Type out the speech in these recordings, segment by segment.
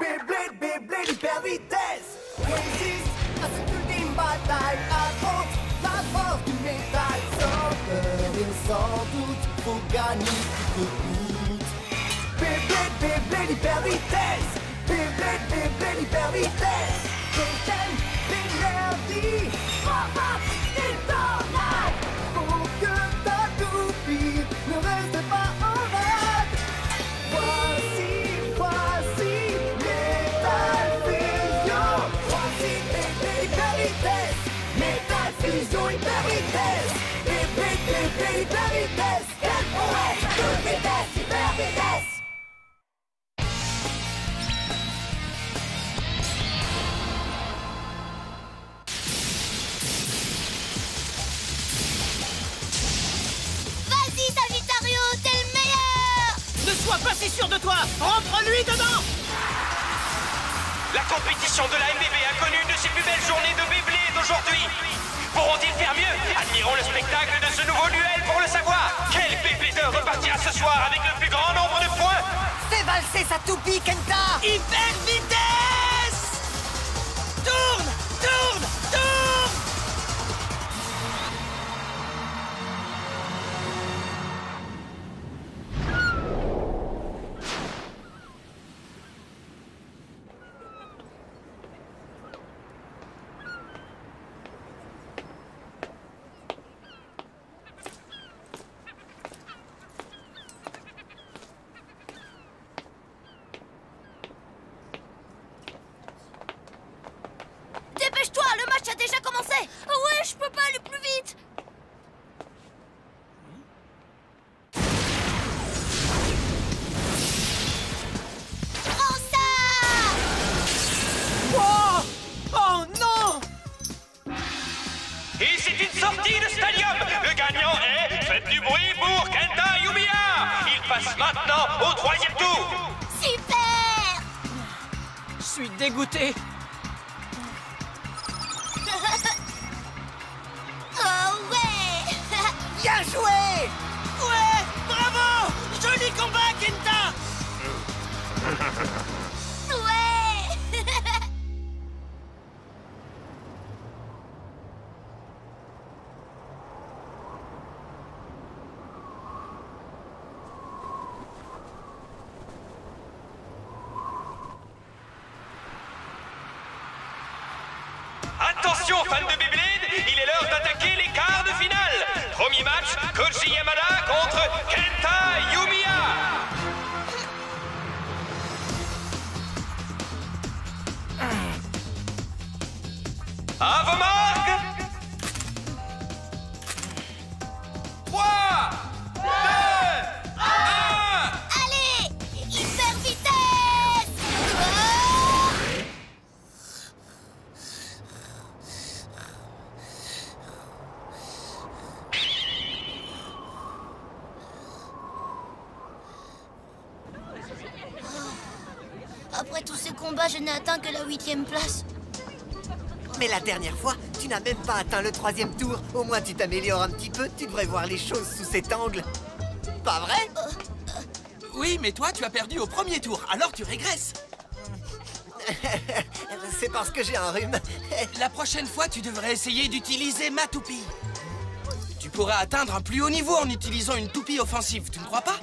Beyblade, Beyblade, hyper vitesse. Résiste à cette ultime bataille. Affronte la force du métal. Sans peur et sans doute, faut gagner coûte que coûte. Beyblade, Beyblade, hyper vitesse. Beyblade, Beyblade, hyper vitesse. Prochaine l'énergie. Frappe et tornade. Pour que ta toupie ne reste pas en rade. Voici Metal Fusion. Voici Beyblade, hyper vitesse. Metal Fusion, hyper vitesse. Beyblade, Beyblade, hyper vitesse. Quelle prouesse, toute vitesse, hyper vitesse. Sois pas si sûr de toi! Rentre-lui dedans! La compétition de la MBB a connu une de ses plus belles journées de Beyblade d'aujourd'hui. Pourront-ils faire mieux? Admirons le spectacle de ce nouveau duel pour le savoir. Quel Beyblader repartira ce soir avec le plus grand nombre de points? Fais valser sa toupie, Kenta! Hyper vitesse! Tourne! Tourne! Tourne! Dépêche-toi, le match a déjà commencé! Ouais, je peux pas aller plus vite! Prends ça! Oh! Oh non! Et c'est une sortie de stadium. Le gagnant est... Faites du bruit pour Kenta Yumiya. Il passe maintenant au 3e tour. Super! Je suis dégoûté. Oh ouais! Bien joué! Ouais! Bravo! Joli combat, Kenta! Ouais! Attention, fans de Beyblade, il est l'heure d'attaquer les quarts de finale. Premier match, Koji Yamada contre Kenta Yumiya. À vos marques. 3, 2, 1. Allez! Hyper vitesse! Oh! Après tous ces combats, je n'ai atteint que la 8e place. Mais la dernière fois, tu n'as même pas atteint le 3e tour. Au moins, tu t'améliores un petit peu. Tu devrais voir les choses sous cet angle. Pas vrai? Oui, mais toi, tu as perdu au premier tour, alors tu régresses. C'est parce que j'ai un rhume. La prochaine fois, tu devrais essayer d'utiliser ma toupie. Tu pourras atteindre un plus haut niveau en utilisant une toupie offensive, tu ne crois pas?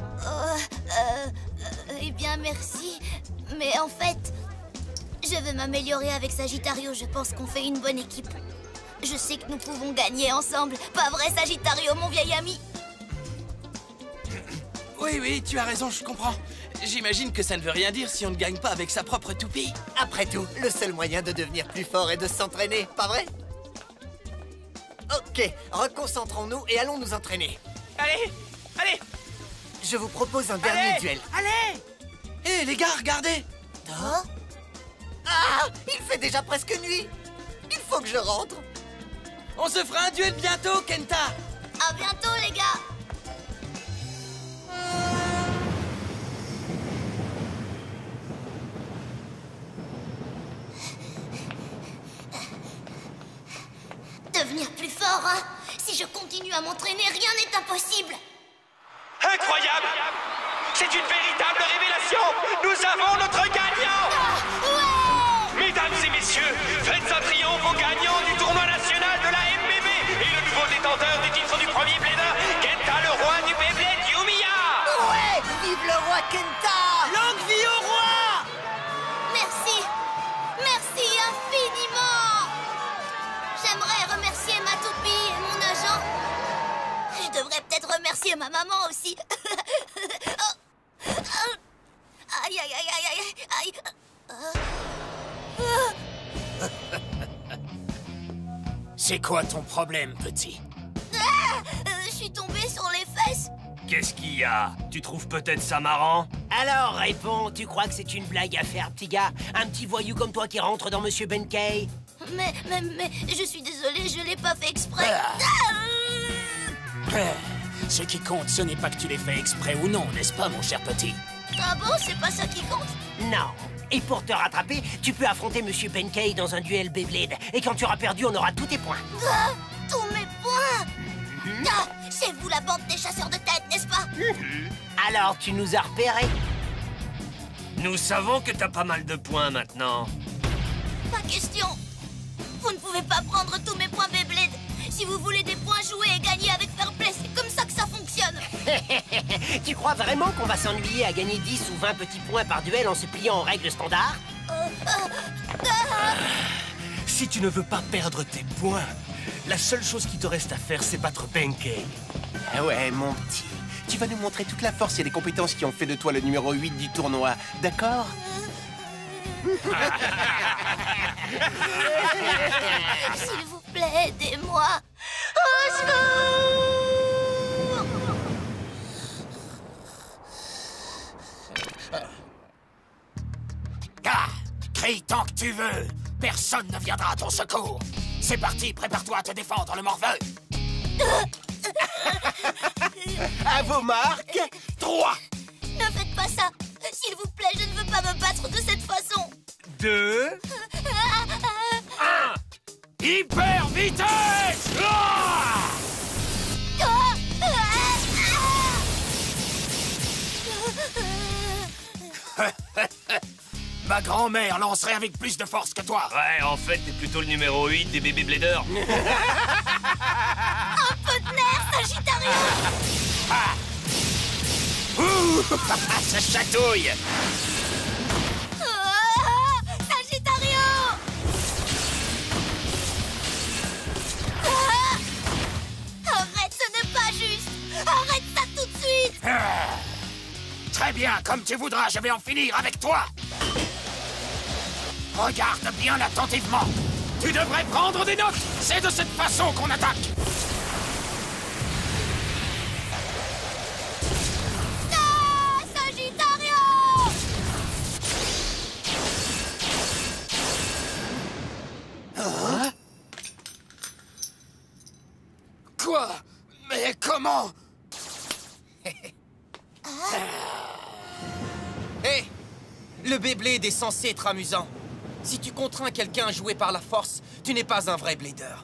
Eh bien, merci. Mais en fait, je veux m'améliorer avec Sagittario. Je pense qu'on fait une bonne équipe. Je sais que nous pouvons gagner ensemble. Pas vrai, Sagittario, mon vieil ami? Oui, oui, tu as raison, je comprends. J'imagine que ça ne veut rien dire si on ne gagne pas avec sa propre toupie. Après tout, le seul moyen de devenir plus fort est de s'entraîner, pas vrai? Ok, reconcentrons-nous et allons nous entraîner. Allez, allez, Je vous propose un dernier allez, duel. allez. Hé, les gars, regardez. Ah, il fait déjà presque nuit. Il faut que je rentre. On se fera un duel bientôt, Kenta. À bientôt, les gars. Devenir plus fort, hein? Si je continue à m'entraîner, rien n'est impossible. Incroyable! C'est une véritable révélation! Nous avons notre gagnant! Kenta! Longue vie au roi! Merci. Merci infiniment. J'aimerais remercier ma toupie et mon agent. Je devrais peut-être remercier ma maman aussi. Aïe, aïe, aïe, aïe, aïe, aïe. C'est quoi ton problème, petit? Je suis tombée sur les fesses. Qu'est-ce qu'il y a? Tu trouves peut-être ça marrant? Alors, réponds, tu crois que c'est une blague à faire, petit gars? Un petit voyou comme toi qui rentre dans Monsieur Benkei? Mais, je suis désolée, je l'ai pas fait exprès. Ce qui compte, ce n'est pas que tu l'aies fait exprès ou non, n'est-ce pas, mon cher petit? Ah bon, c'est pas ça qui compte? Non. Et pour te rattraper, tu peux affronter Monsieur Benkei dans un duel Beyblade. Et quand tu auras perdu, on aura tous tes points. Tous mes points. C'est vous la bande des chasseurs de tête, n'est-ce pas? Alors, tu nous as repérés? Nous savons que t'as pas mal de points maintenant. Pas question. Vous ne pouvez pas prendre tous mes points Beyblade. Si vous voulez des points joués et gagner avec fair play, c'est comme ça que ça fonctionne. Tu crois vraiment qu'on va s'ennuyer à gagner 10 ou 20 petits points par duel en se pliant aux règles standards? Si tu ne veux pas perdre tes points, la seule chose qui te reste à faire, c'est battre Benkei. Ah ouais, mon petit. Tu vas nous montrer toute la force et les compétences qui ont fait de toi le numéro 8 du tournoi, d'accord? S'il vous plaît, aidez-moi. Au secours! Ah! Crie tant que tu veux. Personne ne viendra à ton secours. C'est parti, prépare-toi à te défendre, le morveux. À vos marques! 3! Ne faites pas ça. S'il vous plaît, je ne veux pas me battre de cette façon. 2... Hyper vitesse! Ah! Ma grand-mère lancerait avec plus de force que toi. Ouais, en fait, t'es plutôt le numéro 8 des bébés bladers. Un peu de nerfs, Sagittario. Ouh! Ça chatouille! Sagittario. Arrête, ce n'est pas juste. Arrête ça tout de suite. Très bien, comme tu voudras, je vais en finir avec toi. Regarde bien attentivement. Tu devrais prendre des notes. C'est de cette façon qu'on attaque. Ah, Sagittario. Quoi? Mais comment? Hé! Le Beyblade est censé être amusant. Si tu contrains quelqu'un à jouer par la force, tu n'es pas un vrai blader.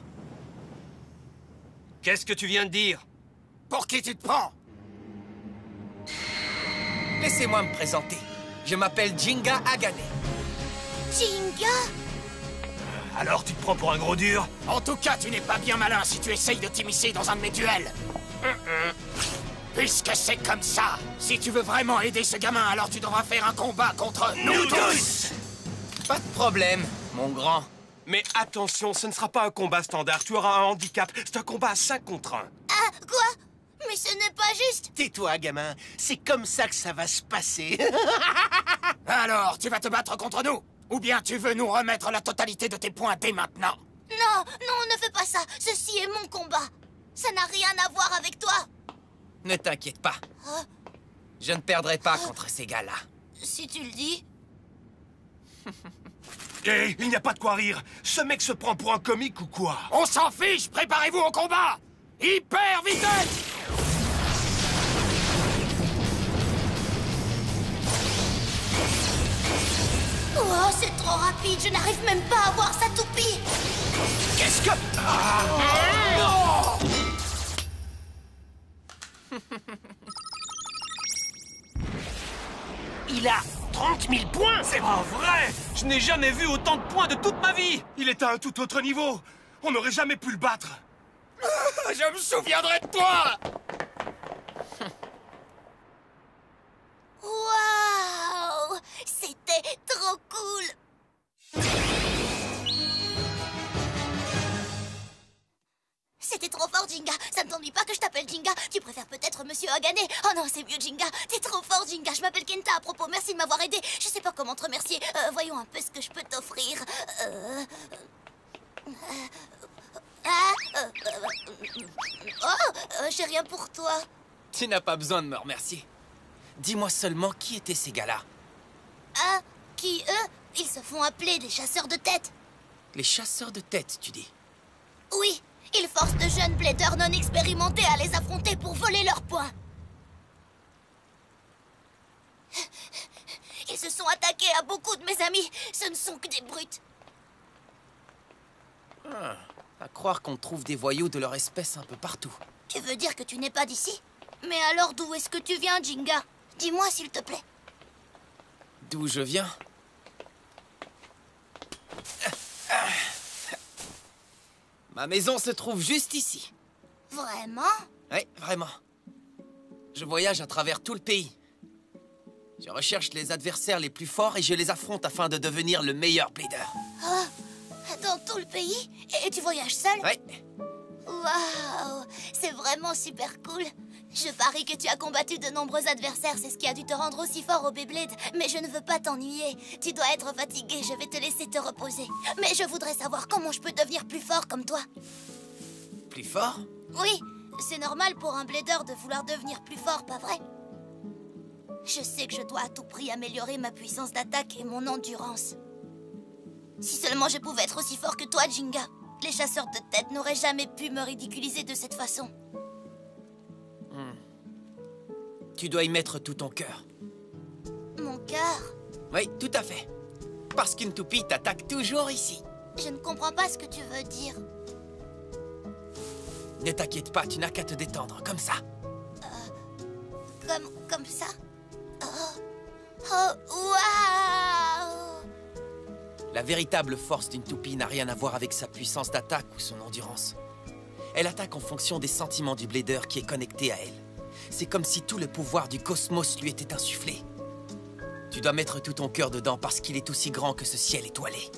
Qu'est-ce que tu viens de dire? Pour qui tu te prends? Laissez-moi me présenter. Je m'appelle Jinga Agane. Jinga. Alors tu te prends pour un gros dur? En tout cas, tu n'es pas bien malin si tu essayes de t'immiscer dans un de mes duels. Puisque c'est comme ça, si tu veux vraiment aider ce gamin, alors tu devras faire un combat contre nous tous. Pas de problème, mon grand. Mais attention, ce ne sera pas un combat standard, tu auras un handicap. C'est un combat à 5 contre 1. Ah, quoi? Mais ce n'est pas juste. Tais-toi, gamin. C'est comme ça que ça va se passer. Alors, tu vas te battre contre nous? Ou bien tu veux nous remettre la totalité de tes points dès maintenant? Non, ne fais pas ça. Ceci est mon combat. Ça n'a rien à voir avec toi. Ne t'inquiète pas. Je ne perdrai pas contre ces gars-là. Si tu le dis. Hé, il n'y a pas de quoi rire. Ce mec se prend pour un comique ou quoi? On s'en fiche, préparez-vous au combat! Hyper vitesse! Oh, c'est trop rapide. Je n'arrive même pas à voir sa toupie. Qu'est-ce que... Non! Il a 30 000 points! C'est pas vrai! Je n'ai jamais vu autant de points de toute ma vie! Il est à un tout autre niveau! On n'aurait jamais pu le battre! Je me souviendrai de toi! Waouh! C'était trop cool. C'était trop fort, Jinga. Ça ne t'ennuie pas que je t'appelle Jinga? Tu préfères peut-être Monsieur Hagane? Oh non, c'est mieux, Jinga. T'es trop fort, Jinga. Je m'appelle Kenta à propos. Merci de m'avoir aidé. Je sais pas comment te remercier. Voyons un peu ce que je peux t'offrir. J'ai rien pour toi. Tu n'as pas besoin de me remercier. Dis-moi seulement qui étaient ces gars-là. Ah, qui, eux? Ils se font appeler des chasseurs de tête. Les chasseurs de tête, tu dis? Oui, ils forcent de jeunes bladers non expérimentés à les affronter pour voler leurs points. Ils se sont attaqués à beaucoup de mes amis. Ce ne sont que des brutes. À croire qu'on trouve des voyous de leur espèce un peu partout. Tu veux dire que tu n'es pas d'ici? Mais alors d'où est-ce que tu viens, Jinga? Dis-moi s'il te plaît. D'où je viens? Ma maison se trouve juste ici. Vraiment? Oui, vraiment. Je voyage à travers tout le pays. Je recherche les adversaires les plus forts et je les affronte afin de devenir le meilleur blader. Oh, dans tout le pays? Et tu voyages seul? Oui. Waouh! C'est vraiment super cool. Je parie que tu as combattu de nombreux adversaires, c'est ce qui a dû te rendre aussi fort au Beyblade. Mais je ne veux pas t'ennuyer. Tu dois être fatigué, je vais te laisser te reposer. Mais je voudrais savoir comment je peux devenir plus fort comme toi. Plus fort? Oui, c'est normal pour un blader de vouloir devenir plus fort, pas vrai? Je sais que je dois à tout prix améliorer ma puissance d'attaque et mon endurance. Si seulement je pouvais être aussi fort que toi, Jinga. Les chasseurs de tête n'auraient jamais pu me ridiculiser de cette façon. Tu dois y mettre tout ton cœur. Mon cœur? Oui, tout à fait. Parce qu'une toupie t'attaque toujours ici. Je ne comprends pas ce que tu veux dire. Ne t'inquiète pas, tu n'as qu'à te détendre, comme ça. Comme ça? Oh, waouh! La véritable force d'une toupie n'a rien à voir avec sa puissance d'attaque ou son endurance. Elle attaque en fonction des sentiments du blader qui est connecté à elle. C'est comme si tout le pouvoir du cosmos lui était insufflé. Tu dois mettre tout ton cœur dedans parce qu'il est aussi grand que ce ciel étoilé.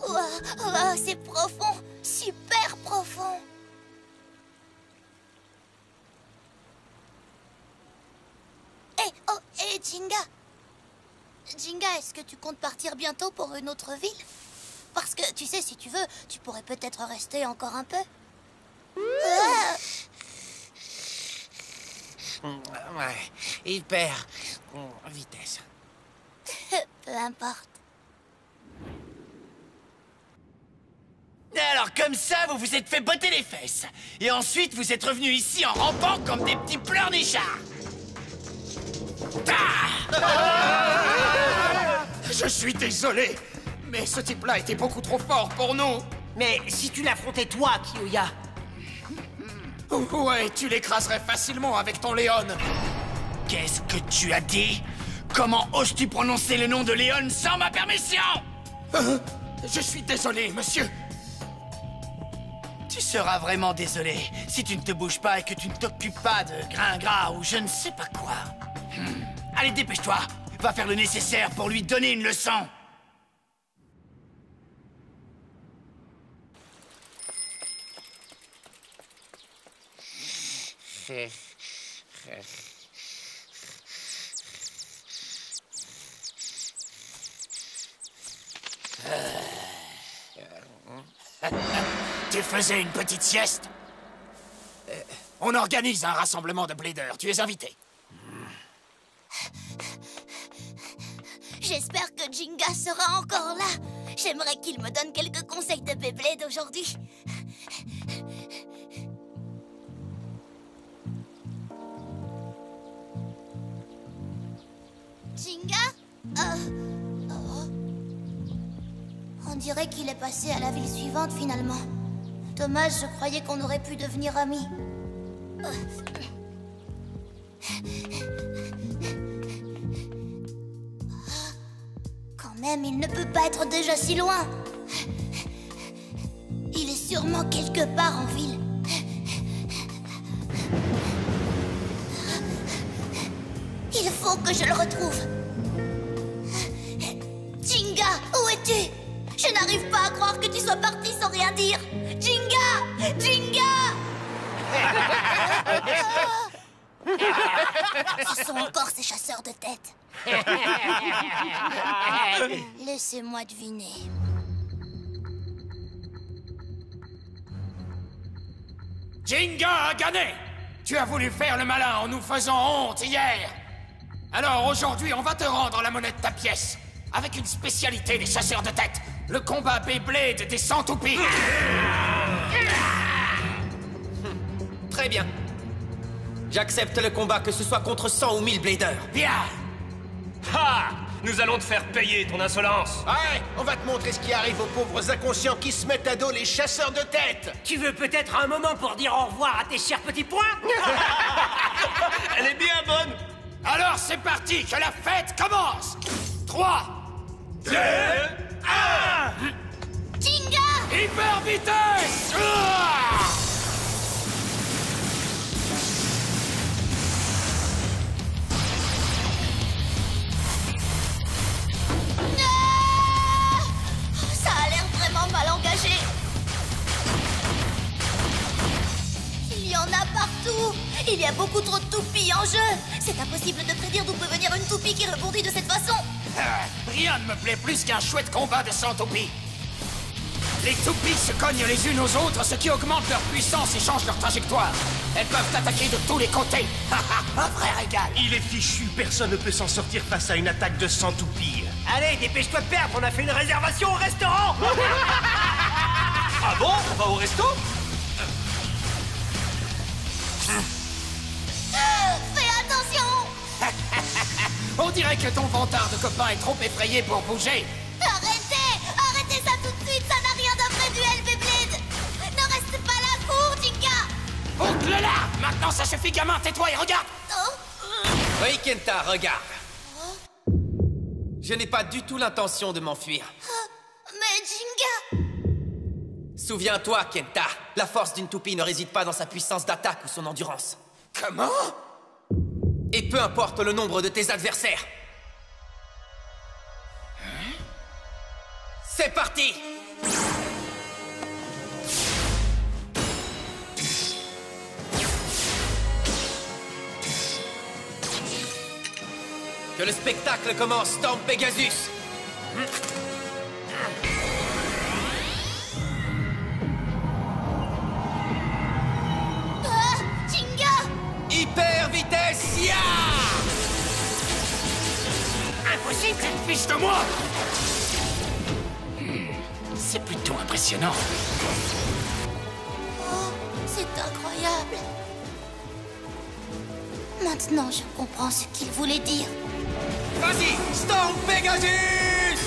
Waouh, c'est profond, super profond. Hé, Jinga. Jinga, est-ce que tu comptes partir bientôt pour une autre ville? Parce que, tu sais, si tu veux, tu pourrais peut-être rester encore un peu. Ouais, hyper vitesse. Peu importe. Alors comme ça, vous vous êtes fait botter les fesses. Et ensuite, vous êtes revenus ici en rampant comme des petits pleurnichards. Je suis désolé, mais ce type-là était beaucoup trop fort pour nous. Mais si tu l'affrontais toi, Kiyoya. Ouais, tu l'écraserais facilement avec ton Léon. Qu'est-ce que tu as dit? Comment oses-tu prononcer le nom de Léon sans ma permission? Je suis désolé, monsieur. Tu seras vraiment désolé si tu ne te bouges pas et que tu ne t'occupes pas de Gringras ou je ne sais pas quoi. Allez, dépêche-toi. Va faire le nécessaire pour lui donner une leçon. Tu faisais une petite sieste? On organise un rassemblement de bladers. Tu es invité. J'espère que Jinga sera encore là. J'aimerais qu'il me donne quelques conseils de Beyblade aujourd'hui. Jinga? On dirait qu'il est passé à la ville suivante finalement. Dommage, je croyais qu'on aurait pu devenir amis. Quand même, il ne peut pas être déjà si loin. Il est sûrement quelque part en ville. Il faut que je le retrouve. Jinga, où es-tu? Je n'arrive pas à croire que tu sois parti sans rien dire. Jinga! Jinga! Ce sont encore ces chasseurs de tête. Laissez-moi deviner. Jinga Agané! Tu as voulu faire le malin en nous faisant honte hier. Alors aujourd'hui, on va te rendre la monnaie de ta pièce. Avec une spécialité des chasseurs de tête. Le combat Beyblade des 100 toupies. Très bien. J'accepte le combat, que ce soit contre 100 ou 1000 bladers. Bien. Ha! Nous allons te faire payer ton insolence. Ouais, on va te montrer ce qui arrive aux pauvres inconscients qui se mettent à dos les chasseurs de tête. Tu veux peut-être un moment pour dire au revoir à tes chers petits poings? Elle est bien bonne. Alors c'est parti, que la fête commence. 3, 2, 1. Jinga! Hyper vitesse! Ça a l'air vraiment mal engagé. Il y en a partout. Il y a beaucoup trop de toupies en jeu. C'est impossible de prédire d'où peut venir une toupie qui rebondit de cette façon. Rien ne me plaît plus qu'un chouette combat de 100 toupies. Les toupies se cognent les unes aux autres, ce qui augmente leur puissance et change leur trajectoire. Elles peuvent attaquer de tous les côtés. Un vrai régal. Il est fichu, personne ne peut s'en sortir face à une attaque de 100 toupies. Allez, dépêche-toi de perdre, on a fait une réservation au restaurant. Ah bon? On va au resto? Fais attention! On dirait que ton vantard de copain est trop effrayé pour bouger. Arrêtez! Arrêtez ça tout de suite, ça n'a rien d'un vrai duel Beyblade! Ne reste pas là, cours, Jinga! Boucle-la! Maintenant ça suffit, gamin, tais-toi et regarde! Oh. Oui, Kenta, regarde. Je n'ai pas du tout l'intention de m'enfuir. Mais Jinga! Souviens-toi, Kenta, la force d'une toupie ne réside pas dans sa puissance d'attaque ou son endurance. Comment? Et peu importe le nombre de tes adversaires. C'est parti! Que le spectacle commence, Storm Pegasus! Jinga! Hyper vitesse, ya! Impossible, tu te fiches de moi! C'est plutôt impressionnant. Oh, c'est incroyable. Maintenant, je comprends ce qu'il voulait dire. Vas-y, Storm Pegasus!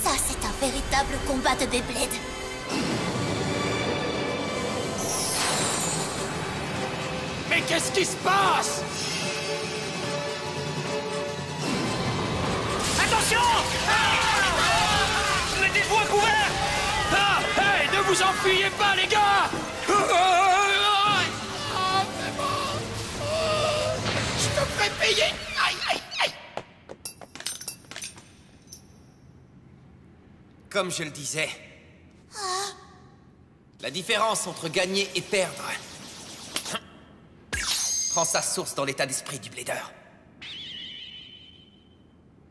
Ça, c'est un véritable combat de Beyblade. Mais qu'est-ce qui se passe? Attention! Mettez-vous à couvert! Ah! Hey, ne vous enfuyez pas, les gars! Je te ferai payer! Aïe, aïe, aïe! Comme je le disais, la différence entre gagner et perdre prend sa source dans l'état d'esprit du blader.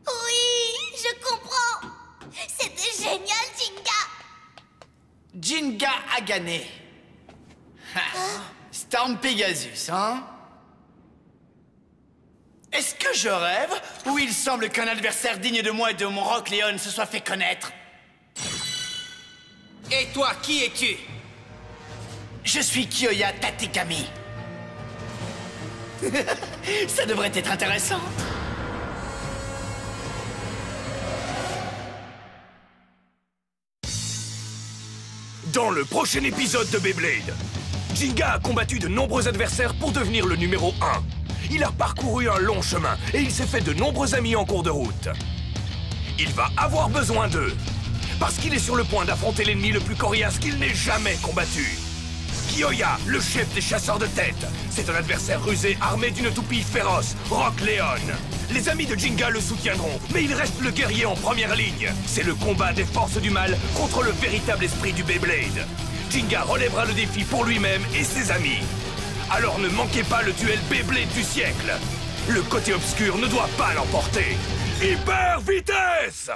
Oui, je comprends. C'était génial, Jinga. Jinga Agané. Storm Pegasus, hein? Est-ce que je rêve? Ou il semble qu'un adversaire digne de moi et de mon Rock Leon se soit fait connaître? Et toi, qui es-tu? Je suis Kiyoya Tatekami. Ça devrait être intéressant. Dans le prochain épisode de Beyblade, Jinga a combattu de nombreux adversaires pour devenir le numéro 1. Il a parcouru un long chemin et il s'est fait de nombreux amis en cours de route. Il va avoir besoin d'eux, parce qu'il est sur le point d'affronter l'ennemi le plus coriace qu'il n'ait jamais combattu. Kyoya, le chef des chasseurs de tête. C'est un adversaire rusé armé d'une toupie féroce, Rock Leon. Les amis de Jinga le soutiendront, mais il reste le guerrier en première ligne. C'est le combat des forces du mal contre le véritable esprit du Beyblade. Jinga relèvera le défi pour lui-même et ses amis. Alors ne manquez pas le duel Beyblade du siècle. Le côté obscur ne doit pas l'emporter. Hyper vitesse!